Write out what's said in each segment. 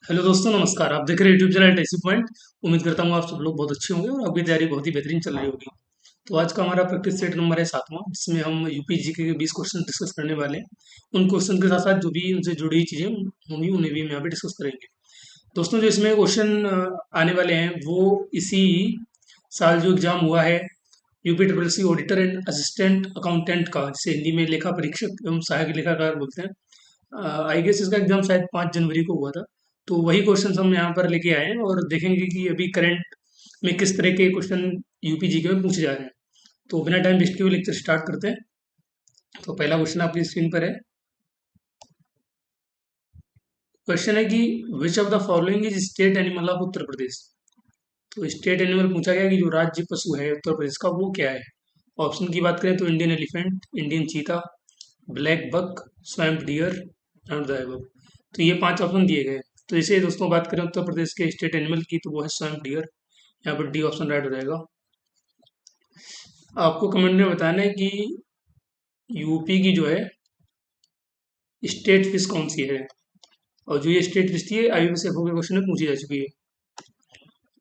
Hello दोस्तों, नमस्कार। आप देख रहे हैं यूट्यूब चैनल टेसी पॉइंट। उम्मीद करता हूँ आप सब लोग बहुत अच्छे होंगे और आपकी तैयारी बहुत ही बेहतरीन चल रही होगी। तो आज का हमारा प्रैक्टिस सेट नंबर है 7वां, जिसमें हम यूपी जीके के 20 क्वेश्चन डिस्कस करने वाले हैं। उन क्वेश्चन के साथ साथ जो भी उनसे जुड़ी हुई चीज़ें होंगी उन्हें भी हम यहाँ पे डिस्कस करेंगे। दोस्तों, जो इसमें क्वेश्चन आने वाले हैं वो इसी साल जो एग्जाम हुआ है UP triple C auditor and assistant accountant का, जिसे हिंदी में लेखा परीक्षक एवं सहायक लेखाकार बोलते हैं। आई गेस इसका एग्जाम शायद 5 जनवरी को हुआ था। तो वही क्वेश्चन हम यहाँ पर लेके आए हैं और देखेंगे कि अभी करंट में किस तरह के क्वेश्चन यूपी जीके में पूछे जा रहे हैं। तो बिना टाइम वेस्ट किए हुए लेक्चर स्टार्ट करते हैं। तो पहला क्वेश्चन आपकी स्क्रीन पर है। क्वेश्चन है कि which of the following is state animal of Uttar Pradesh. तो स्टेट एनिमल पूछा गया कि जो राज्य पशु है उत्तर प्रदेश का वो क्या है। ऑप्शन की बात करें तो Indian elephant, Indian cheetah, blackbuck, swamp deer, not the above. तो ये 5 ऑप्शन दिए गए। तो इसे दोस्तों बात करें उत्तर प्रदेश के स्टेट एनिमल की तो वो है स्वैम्प डियर। यहाँ पर डी ऑप्शन राइट हो जाएगा। आपको कमेंट में बताना है कि यूपी की जो है स्टेट फिश कौन सी है। और जो ये स्टेट फिश थी आईयूपीएसएफ के क्वेश्चन में पूछी जा चुकी है।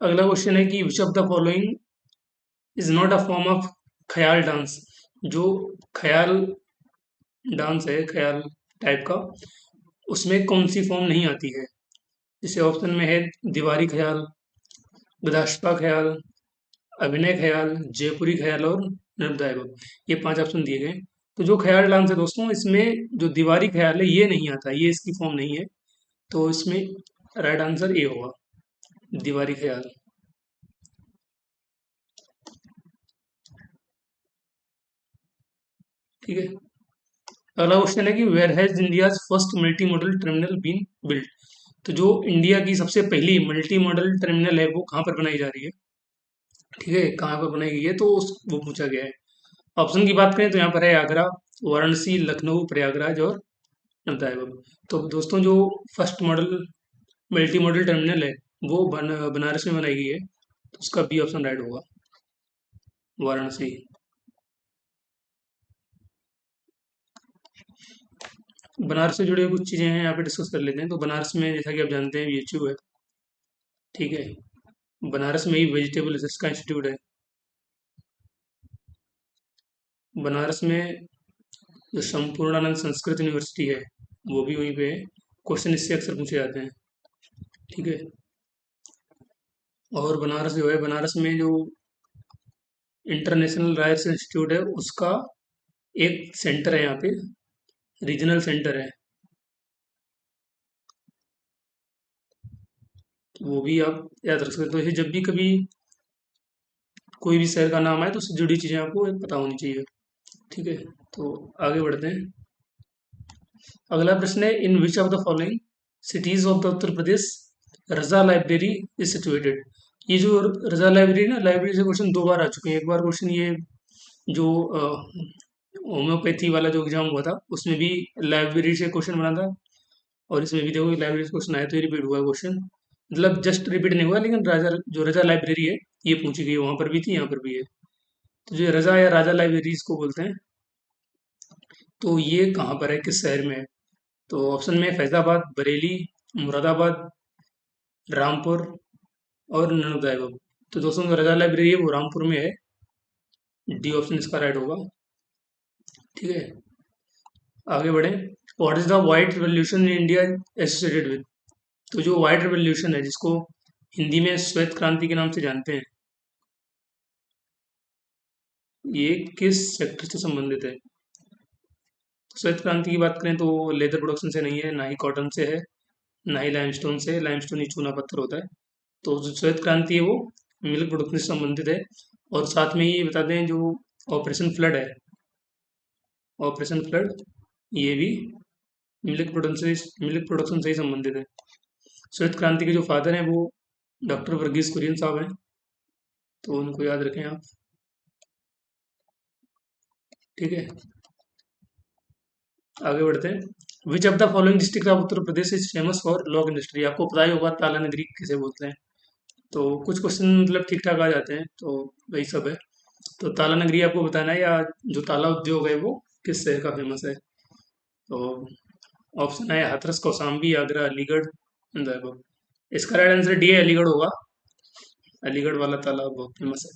अगला क्वेश्चन है कि which of the following is not a form of ख्याल डांस। जो ख्याल डांस है, ख्याल टाइप का, उसमें कौन सी फॉर्म नहीं आती है। जैसे ऑप्शन में है दीवारी ख्याल, गदाष्पा ख्याल, अभिनय ख्याल, जयपुरी ख्याल और नर्मदाएबक। ये 5 ऑप्शन दिए गए। तो जो ख्याल डांस है दोस्तों, इसमें जो दीवारी ख्याल है ये नहीं आता, ये इसकी फॉर्म नहीं है। तो इसमें राइट आंसर ए होगा, दीवारी ख्याल। ठीक है। अगला क्वेश्चन है कि where has India's first multimodal terminal been built. तो जो इंडिया की सबसे पहली मल्टी मॉडल टर्मिनल है वो कहाँ पर बनाई जा रही है। ठीक है, कहाँ पर बनाई गई है तो वो पूछा गया है। ऑप्शन की बात करें तो यहाँ पर है आगरा, वाराणसी, लखनऊ, प्रयागराज और नमताएबम। तो दोस्तों, जो first model multi modal terminal है वो बनारस में बनाई गई है। तो उसका बी ऑप्शन राइट होगा, वाराणसी। बनारस से जुड़ी हुई कुछ चीज़ें हैं, यहाँ पे डिस्कस कर लेते हैं। तो बनारस में जैसा कि आप जानते हैं बीएचयू है। ठीक है। बनारस में ही वेजिटेबल रिसर्च का इंस्टीट्यूट है। बनारस में जो संपूर्णानंद संस्कृत यूनिवर्सिटी है वो भी वहीं पे है। क्वेश्चन इससे अक्सर पूछे जाते हैं। ठीक है। और बनारस जो है, बनारस में जो इंटरनेशनल राइट्स इंस्टीट्यूट है उसका एक सेंटर है यहाँ पे, रीजनल सेंटर है। तो वो भी आप याद रख सकते हो। ऐसे जब भी कभी कोई भी शहर का नाम आए तो उससे जुड़ी चीज़ें आपको पता होनी चाहिए। ठीक है। तो आगे बढ़ते हैं। अगला प्रश्न है in which of the following cities of the Uttar Pradesh Raza library is situated. ये जो रजा लाइब्रेरी ना, लाइब्रेरी से क्वेश्चन 2 बार आ चुके हैं। एक बार क्वेश्चन ये जो होम्योपैथी वाला जो एग्जाम हुआ था उसमें भी लाइब्रेरी से क्वेश्चन बना था। और इसमें भी देखो लाइब्रेरी से क्वेश्चन आया तो ये रिपीट हुआ है क्वेश्चन। मतलब जस्ट रिपीट नहीं हुआ, लेकिन राजा जो रजा लाइब्रेरी है ये पूछी गई, वहां पर भी थी यहाँ पर भी है। तो जो रजा या राजा लाइब्रेरी इसको बोलते हैं। तो ये कहाँ पर है, किस शहर में है। तो ऑप्शन में फैजाबाद, बरेली, मुरादाबाद, रामपुर और नर्मदाएबग। तो दोस्तों, जो रजा लाइब्रेरी है वो रामपुर में है। डी ऑप्शन इसका राइट होगा। ठीक है। आगे बढ़े। What is the white revolution in India associated with. तो जो व्हाइट रिवॉल्यूशन है, जिसको हिंदी में श्वेत क्रांति के नाम से जानते हैं, ये किस सेक्टर से संबंधित है। श्वेत क्रांति की बात करें तो लेदर प्रोडक्शन से नहीं है, ना ही कॉटन से है, ना ही लाइमस्टोन से। लाइमस्टोन ही चूना पत्थर होता है। तो जो श्वेत क्रांति है वो मिल्क प्रोडक्शन से संबंधित है। और साथ में ये बता दें जो ऑपरेशन फ्लड है, ऑपरेशन फ्लड, ये भी मिल्क प्रोडक्शन से ही संबंधित है। श्वेत क्रांति के जो फादर हैं वो डॉक्टर वर्गीज कुरियन साहब हैं। तो उनको याद रखें आप। ठीक है। आगे बढ़ते हैं। विच of the following district of Uttar Pradesh is famous for log industry. आपको पता ही होगा ताला नगरी किसे बोलते हैं। तो कुछ क्वेश्चन मतलब ठीक ठाक आ जाते हैं, तो वही सब है। तो ताला नगरी आपको बताना है, या जो ताला उद्योग है वो किस शहर का फेमस है। तो ऑप्शन है हाथरस, कौसाम्बी, आगरा, अलीगढ़, अहमदाबाद। इसका राइट आंसर डी है, अलीगढ़ होगा। अलीगढ़ वाला तालाब बहुत फेमस है।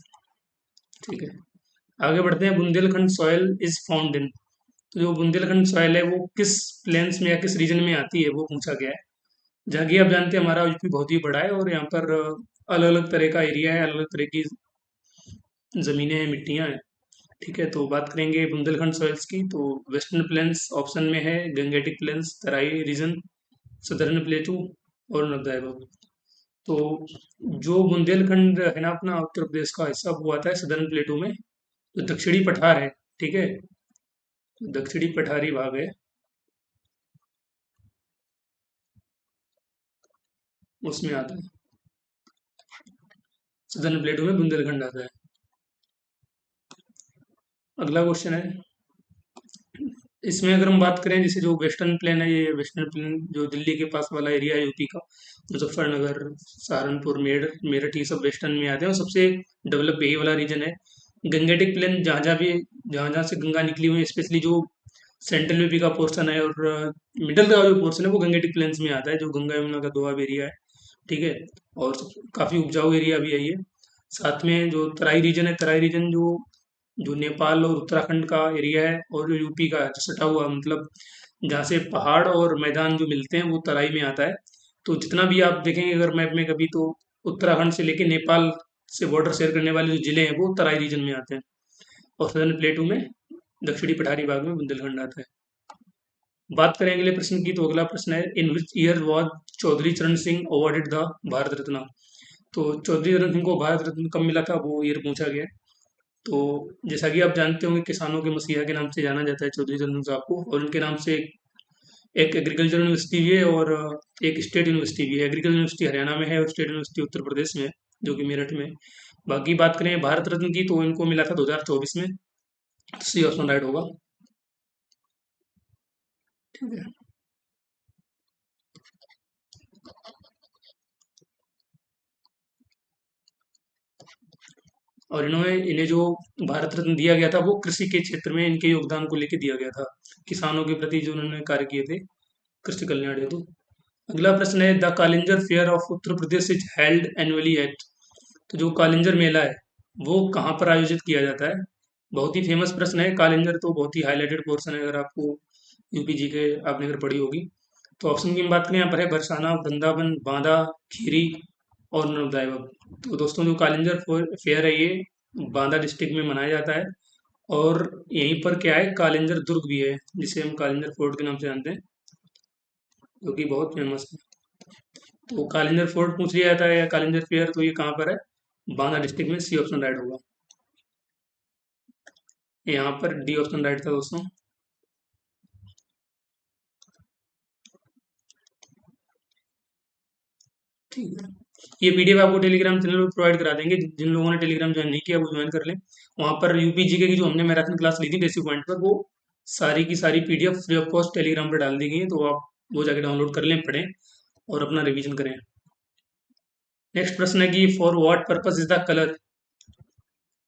ठीक है, आगे बढ़ते हैं। Bundelkhand soil is found in. तो जो बुंदेलखंड सॉयल है वो किस प्लेन्स में या किस रीजन में आती है वो पूछा गया है। जहाँ की आप जानते हैं हमारा यूपी बहुत ही बड़ा है और यहाँ पर अलग अलग तरह का एरिया है, अलग अलग तरह की ज़मीनें हैं, मिट्टियाँ हैं। ठीक है, तो बात करेंगे बुंदेलखंड सॉइल्स की, तो वेस्टर्न प्लेन्स ऑप्शन में है, गंगेटिक प्लेन्स, तराई रीजन, सदर्न प्लेटू और नब्दाइबा। तो जो बुंदेलखंड है ना अपना उत्तर प्रदेश का हिस्सा, वो आता है सदर्न प्लेटू में। जो दक्षिणी पठार है, ठीक है, तो दक्षिणी पठारी भाग है, उसमें आता है। सदर्न प्लेटू में बुंदेलखंड आता है। अगला क्वेश्चन है, इसमें अगर हम बात करें, जैसे जो वेस्टर्न प्लेन है, ये वेस्टर्न प्लेन जो दिल्ली के पास वाला एरिया है यूपी का, मुजफ्फरनगर, सहारनपुर, मेरठ, ये सब वेस्टर्न में आते हैं और सबसे डेवलप यही वाला रीजन है। गंगेटिक प्लेन जहाँ जहाँ भी, जहाँ जहाँ से गंगा निकली हुई है, स्पेशली जो सेंट्रल यूपी का पोर्शन है और मिडल का जो पोर्शन है वो गंगेटिक प्लेन्स में आता है, जो गंगा यमुना का दोआब एरिया है। ठीक है, और काफ़ी उपजाऊ एरिया भी है ये। साथ में जो तराई रीजन है, तराई रीजन जो जो नेपाल और उत्तराखंड का एरिया है और जो यूपी का है, जो सटा हुआ, मतलब जहाँ से पहाड़ और मैदान जो मिलते हैं वो तराई में आता है। तो जितना भी आप देखेंगे अगर मैप में कभी, तो उत्तराखंड से लेके नेपाल से बॉर्डर शेयर करने वाले जो जिले हैं वो तराई रीजन में आते हैं। और सदर्न प्लेटू में, दक्षिणी पठारी भाग में बुंदेलखंड आता है। बात करें अगले प्रश्न की, तो अगला प्रश्न है, in which year was Chaudhary चरण सिंह अवॉर्डेड द भारत रत्न। तो चौधरी चरण सिंह को भारत रत्न कब मिला था वो ईयर पूछा गया है। तो जैसा कि आप जानते होंगे, किसानों के मसीहा के नाम से जाना जाता है चौधरी चरण सिंह साहब को, और उनके नाम से एक एग्रीकल्चर यूनिवर्सिटी भी है और एक स्टेट यूनिवर्सिटी भी है। एग्रीकल्चर यूनिवर्सिटी हरियाणा में है और स्टेट यूनिवर्सिटी उत्तर प्रदेश में है, जो कि मेरठ में है। बाकी बात करें भारत रत्न की, तो इनको मिला था 2024 में। सी ऑप्शन राइट होगा। ठीक है, और इन्हें जो भारत रत्न दिया गया था वो कृषि के क्षेत्र में इनके योगदान को लेके दिया गया था, किसानों के प्रति जो उन्होंने कार्य किए थे कृषि कल्याण हेतु। अगला प्रश्न है, the Kalinjar fair of Uttar Pradesh is held annually at. तो जो कालिंजर मेला है वो कहाँ पर आयोजित किया जाता है। बहुत ही फेमस प्रश्न है, कालिंजर तो बहुत ही हाईलाइटेड पोर्सन है, अगर आपको यूपी जी के आपने अगर पढ़ी होगी। तो ऑप्शन की हम बात करें, यहाँ पर है बरसाना, वृंदावन, बांदा, खीरी और नर्मदाई। तो दोस्तों जो कालिंजर फेयर है ये बांदा डिस्ट्रिक्ट में मनाया जाता है, और यहीं पर क्या है, कालिंजर दुर्ग भी है, जिसे हम कालिंजर फोर्ट के नाम से जानते हैं, जो कि बहुत फेमस है। तो कालिंजर फोर्ट पूछ लिया जाता है या कालिंजर फेयर, तो ये कहाँ पर है, बांदा डिस्ट्रिक्ट में। सी ऑप्शन राइट होगा। यहाँ पर डी ऑप्शन राइट था दोस्तों। ठीक है, ये पीडीएफ आपको टेलीग्राम चैनल पर प्रोवाइड करा देंगे। जिन लोगों ने टेलीग्राम ज्वाइन नहीं किया वो ज्वाइन कर लें। वहाँ पर यूपी जीके की जो हमने मैराथन क्लास ली थी बेसिक पॉइंट पर, वो सारी की सारी PDF free of cost Telegram पर डाल दी गई है, तो आप वो जाके डाउनलोड कर लें, पढ़ें और अपना रिवीजन करें। नेक्स्ट प्रश्न है कि for what purpose is the colour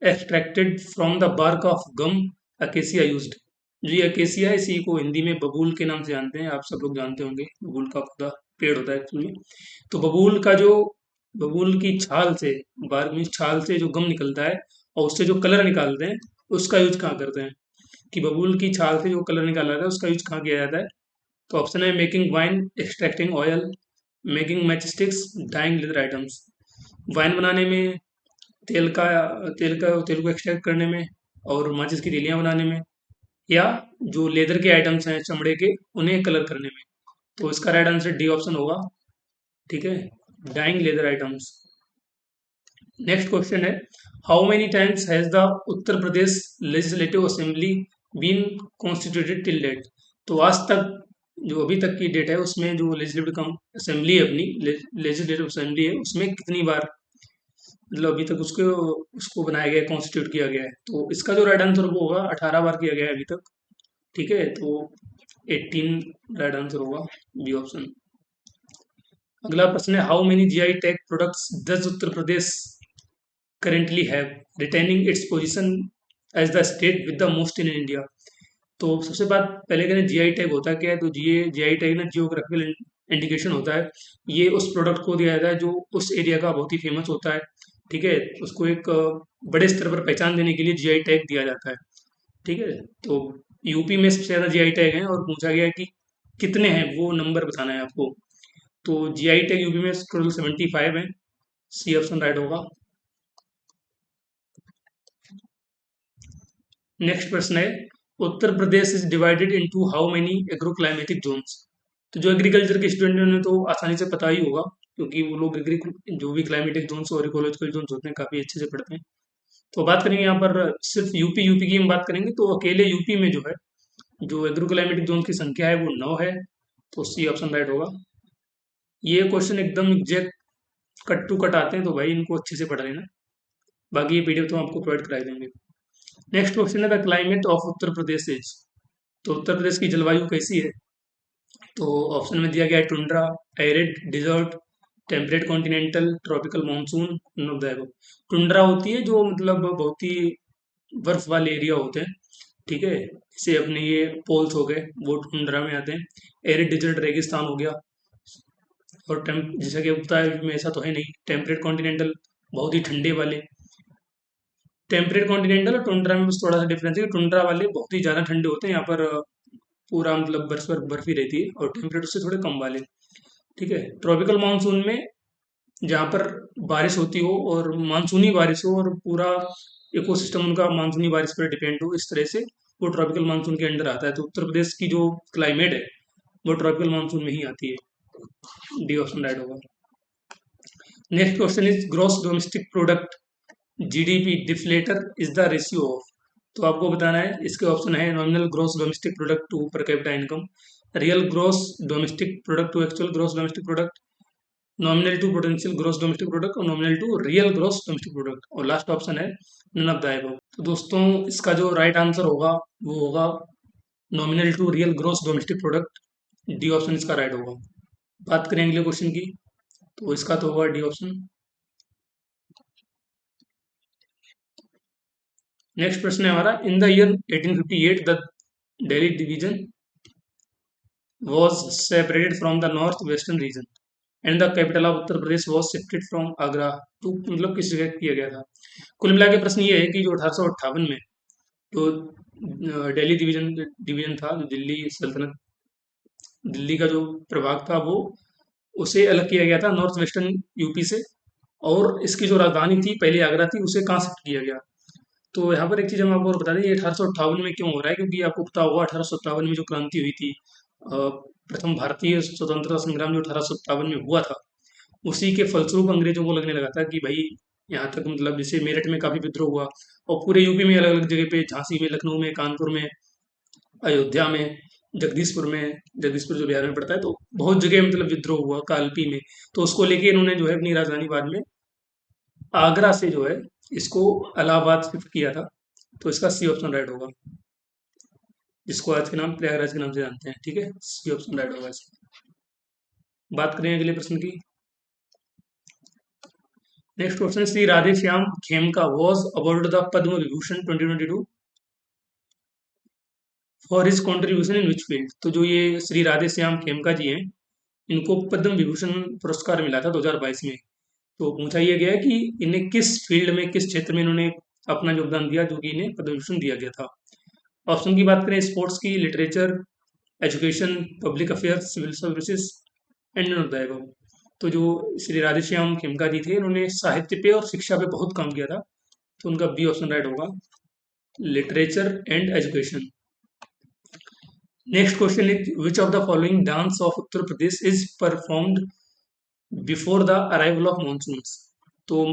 extracted from the bark of gum acacia used. जो ये अकेसिया है, इसी को हिंदी में बबूल के नाम से जानते हैं, आप सब लोग जानते होंगे, बबूल का पौधा पेड़ होता है एक्चुअली। तो बबूल का जो, बबूल की छाल से, बार्क में छाल से जो गम निकलता है और उससे जो कलर निकालते हैं, उसका यूज कहाँ करते हैं। कि बबूल की छाल से जो कलर निकाला जाता है उसका यूज कहाँ किया जाता है। तो ऑप्शन है making wine, extracting oil, making matchsticks, dyeing leather items. Wine बनाने में, तेल को एक्सट्रैक्ट करने में, और माचिस की तीलियां बनाने में, या जो लेदर के आइटम्स हैं चमड़े के, उन्हें कलर करने में। तो इसका राइट आंसर डी ऑप्शन होगा। ठीक है, dyeing leather items. Next question है, how many times has the Uttar Pradesh legislative assembly been constituted till date. तो आज तक, जो अभी तक की डेट है उसमें, जो लेजिस्लेटिव असेंबली है अपनी, लेजिस्लेटिव असेंबली है, उसमें कितनी बार, मतलब अभी तक उसको उसको बनाया गया है, कॉन्स्टिट्यूट किया गया है। तो इसका जो राइट आंसर वो होगा, 18 बार किया गया है अभी तक। ठीक है, तो 18 राइट आंसर होगा, बी ऑप्शन। अगला प्रश्न है, how many GI tag products does Uttar Pradesh currently have retaining its position as the state with the most in India. तो सबसे बात पहले करें जीआई टैग होता क्या है। तो जीआई टैग ना जियोग्राफिकल इंडिकेशन होता है, ये उस प्रोडक्ट को दिया जाता है जो उस एरिया का बहुत ही फेमस होता है। ठीक है, उसको एक बड़े स्तर पर पहचान देने के लिए जीआई टैग दिया जाता है। ठीक है, तो यूपी में सबसे ज़्यादा जीआई टैग हैं और पूछा गया है कि कितने हैं, वो नंबर बताना है आपको। तो जीआई टैग यूपी में टोटल 75 है। सी ऑप्शन राइट होगा। नेक्स्ट प्रश्न है, Uttar Pradesh is divided into how many agro climatic zones. तो जो एग्रीकल्चर के स्टूडेंट हैं उन्हें तो आसानी से पता ही होगा, क्योंकि वो लोग एग्री जो भी क्लाइमेटिक जोन्स और इकोलॉजिकल जोन्स होते हैं काफ़ी अच्छे से पढ़ते हैं। तो बात करेंगे यहाँ पर सिर्फ यूपी यूपी की हम बात करेंगे, तो अकेले यूपी में जो है जो एग्रो क्लाइमेटिक जोन की संख्या है वो 9 है। तो सी ऑप्शन राइट होगा। ये क्वेश्चन एकदम एग्जैक्ट कट टू कट आते हैं, तो भाई इनको अच्छे से पढ़ लेना। बाकी ये पीडीएफ तो हम आपको प्रोवाइड करा देंगे। नेक्स्ट क्वेश्चन है, the climate of Uttar Pradesh is. तो उत्तर प्रदेश की जलवायु कैसी है? तो ऑप्शन में दिया गया है tundra, arid, desert, temperate continental, tropical monsoon, none of the above. Tundra होती है जो मतलब बहुत ही बर्फ वाले एरिया होते हैं। ठीक है, जैसे अपने ये पोल्स हो गए वो टुंड्रा में आते हैं। एरिड डिजर्ट रेगिस्तान हो गया। और जैसा कि उत्तर में ऐसा तो है नहीं। टेम्परेट कॉन्टिनेंटल बहुत ही ठंडे वाले। टेम्परेट कॉन्टिनेंटल और टुंड्रा में बस थोड़ा सा डिफरेंस है कि टुंड्रा वाले बहुत ही ज़्यादा ठंडे होते हैं, यहाँ पर पूरा मतलब बर्फ ही रहती है, और टेम्परेट उससे थोड़े कम वाले। ठीक है, ट्रॉपिकल मानसून में जहाँ पर बारिश होती हो और मानसूनी बारिश हो और पूरा इकोसिस्टम उनका मानसूनी बारिश पर डिपेंड हो, इस तरह से वो ट्रॉपिकल मानसून के अंडर आता है। तो उत्तर प्रदेश की जो क्लाइमेट है वो ट्रॉपिकल मानसून में ही आती है। डी ऑप्शन राइट होगा। Next question is gross domestic product GDP deflator is the ratio of. तो आपको बताना है, इसके ऑप्शन है nominal gross domestic product to per capita income, real gross domestic product to actual gross domestic product, nominal to potential gross domestic product और nominal to real gross domestic product, और last option है none of the above. तो दोस्तों इसका जो right answer होगा वो होगा nominal to real gross domestic product. D option इसका राइट होगा। बात करें अगले क्वेश्चन की, तो इसका तो होगा डी ऑप्शन। नेक्स्ट प्रश्न है हमारा, in the year 1858 the Delhi division was separated from the north western region and the capital of Uttar Pradesh was shifted from Agra to, मतलब किस जगह किया गया था। कुल मिला के प्रश्न ये है कि जो 1858 में जो दिल्ली डिवीजन डिवीजन था, जो दिल्ली सल्तनत, दिल्ली का जो प्रभाग था वो उसे अलग किया गया था नॉर्थ वेस्टर्न यूपी से। और इसकी जो राजधानी थी पहले आगरा थी, उसे कहाँ शिफ्ट किया गया। तो यहाँ पर एक चीज़ हम आपको और बता दें, ये 1858 में क्यों हो रहा है, क्योंकि आपको पता होगा 1857 में जो क्रांति हुई थी, प्रथम भारतीय स्वतंत्रता संग्राम जो 1857 में हुआ था, उसी के फलस्वरूप अंग्रेजों को लगने लगा था कि भाई यहाँ तक मतलब जैसे मेरठ में काफ़ी विद्रोह हुआ, और पूरे यूपी में अलग अलग जगह पे, झांसी में, लखनऊ में, कानपुर में, अयोध्या में, जगदीशपुर में, जगदीशपुर जो बिहार में पड़ता है, तो बहुत जगह मतलब विद्रोह हुआ कालपी में। तो उसको लेके इन्होंने जो है अपनी राजधानी बाद में आगरा से जो है इसको इलाहाबाद शिफ्ट किया था। तो इसका सी ऑप्शन राइट होगा, जिसको आज के नाम प्रयागराज के नाम से जानते हैं। ठीक है, सी ऑप्शन राइट होगा इसका। बात करें अगले प्रश्न की। Next question, Shri Radhe Shyam Khemka was awarded the Padma Vibhushan 2022 for his contribution in which field. तो जो ये श्री राधे श्याम खेमका जी हैं, इनको पद्म विभूषण पुरस्कार मिला था 2022 में। तो पूछा यह गया है कि इन्हें किस फील्ड में, किस क्षेत्र में इन्होंने अपना योगदान दिया जो कि इन्हें पद्म विभूषण दिया गया था। ऑप्शन की बात करें, स्पोर्ट्स की, literature, education, public affairs, civil services and not the above. तो जो श्री राधेश्याम खेमका जी थे, इन्होंने साहित्य पे और शिक्षा पे बहुत काम किया था। तो उनका बी ऑप्शन राइट होगा, literature and education. Next question is which of the following dance of Uttar Pradesh is performed before the arrival of monsoon. तो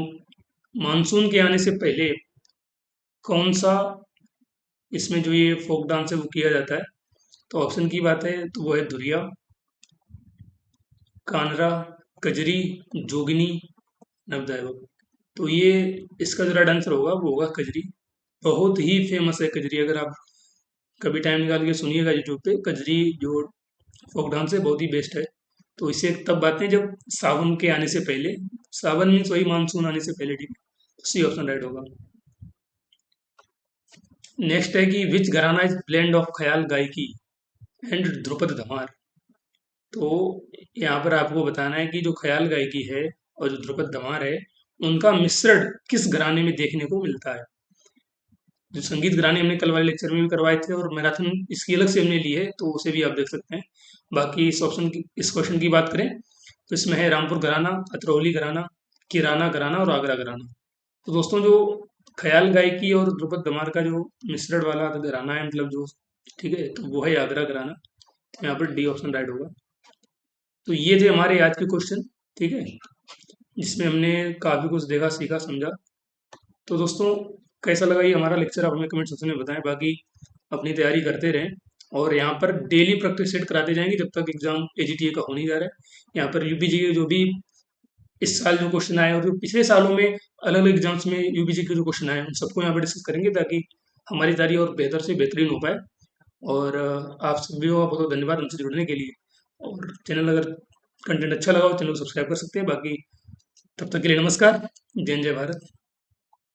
मानसून के आने से पहले कौन सा इसमें जो ये फोक डांस है वो किया जाता है। तो ऑप्शन की बात है तो वो है धुरिया, कानरा, कजरी, जोगिनी, नवदाइव। तो ये इसका जो राइट आंसर होगा वो होगा कजरी। बहुत ही फेमस है कजरी, अगर आप कभी टाइम निकाल के सुनिएगा यूट्यूब पे, कजरी जो फोक डांस है बहुत ही बेस्ट है। तो इसे तब बातें जब सावन के आने से पहले, सावन मीन्स वही मानसून आने से पहले। ठीक है, सी ऑप्शन राइट होगा। नेक्स्ट है कि विच घराना इज ब्लेंड ऑफ ख्याल गायकी एंड ध्रुपद धमार। तो यहाँ पर आपको बताना है कि जो ख्याल गायकी है और जो ध्रुपद धमार है, उनका मिश्रण किस घराने में देखने को मिलता है। जो संगीत घराने हमने कल वाले लेक्चर में भी करवाए थे और मैराथन इसकी अलग से हमने ली है, तो उसे भी आप देख सकते हैं। बाकी इस क्वेश्चन की बात करें तो इसमें है रामपुर घराना, अतरौली घराना, किराना घराना और आगरा घराना। तो दोस्तों जो ख्याल गायकी और ध्रुपद धमार का जो मिश्रण वाला घराना है, मतलब जो, ठीक है, तो वो है आगरा घराना। तो यहाँ पर डी ऑप्शन राइट होगा। तो ये थे हमारे आज के क्वेश्चन, ठीक है, जिसमें हमने काफी कुछ देखा, सीखा, समझा। तो दोस्तों कैसा लगा ये हमारा लेक्चर, आप हमें कमेंट सेक्शन में बताएं। बाकी अपनी तैयारी करते रहें और यहाँ पर डेली प्रैक्टिस सेट कराते जाएंगे जब तक एग्जाम एजीटीए का हो नहीं जा रहा है। यहाँ पर यूपीजी के जो भी इस साल जो क्वेश्चन आए और जो पिछले सालों में अलग अलग एग्जाम्स में यूपीजी के जो क्वेश्चन आए, उन सबको यहाँ पर डिस्कस करेंगे ताकि हमारी तैयारी और बेहतर से बेहतरीन हो पाए। और आप सभी को बहुत बहुत धन्यवाद हमसे जुड़ने के लिए। और चैनल अगर कंटेंट अच्छा लगा हो, चैनल को सब्सक्राइब कर सकते हैं। बाकी तब तक के लिए नमस्कार। जय हिंद, जय भारत।